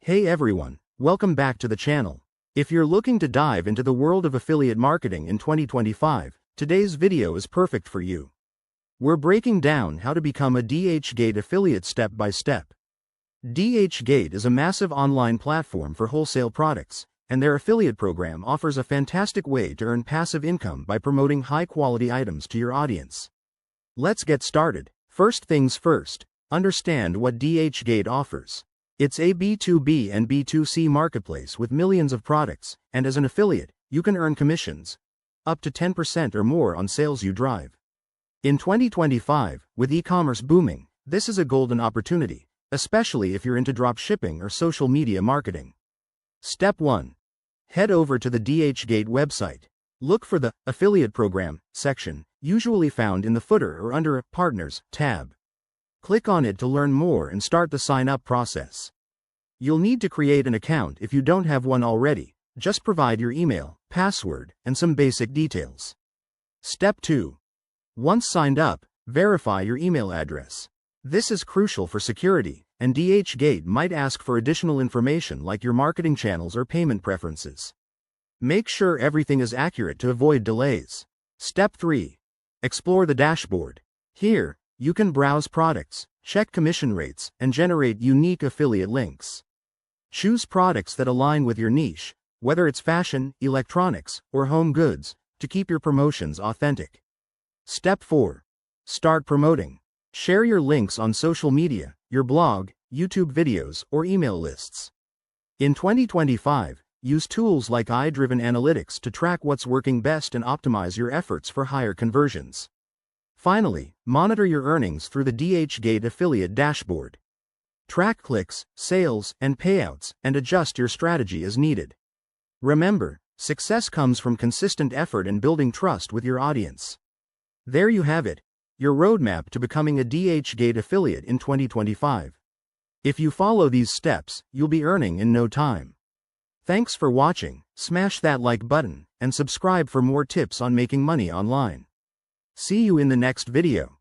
Hey everyone, welcome back to the channel. If you're looking to dive into the world of affiliate marketing in 2025, today's video is perfect for you. We're breaking down how to become a DHgate affiliate step by step. DHgate is a massive online platform for wholesale products, and their affiliate program offers a fantastic way to earn passive income by promoting high-quality items to your audience. Let's get started. First things first, understand what DHgate offers. It's a B2B and B2C marketplace with millions of products, and as an affiliate, you can earn commissions up to 10% or more on sales you drive. In 2025, with e-commerce booming, this is a golden opportunity, especially if you're into drop shipping or social media marketing. Step 1. Head over to the DHgate website. Look for the Affiliate Program section, usually found in the footer or under a Partners tab. Click on it to learn more and start the sign-up process. You'll need to create an account if you don't have one already. Just provide your email, password, and some basic details. Step 2. Once signed up, verify your email address. This is crucial for security, and DHgate might ask for additional information like your marketing channels or payment preferences. Make sure everything is accurate to avoid delays. Step 3. Explore the dashboard. Here, you can browse products, check commission rates, and generate unique affiliate links. Choose products that align with your niche, whether it's fashion, electronics, or home goods, to keep your promotions authentic. Step 4. Start promoting. Share your links on social media, your blog, YouTube videos, or email lists. In 2025, use tools like AI-driven analytics to track what's working best and optimize your efforts for higher conversions. Finally, monitor your earnings through the DHgate affiliate dashboard. Track clicks, sales, and payouts, and adjust your strategy as needed. Remember, success comes from consistent effort and building trust with your audience. There you have it, your roadmap to becoming a DHgate affiliate in 2025. If you follow these steps, you'll be earning in no time. Thanks for watching, smash that like button, and subscribe for more tips on making money online. See you in the next video.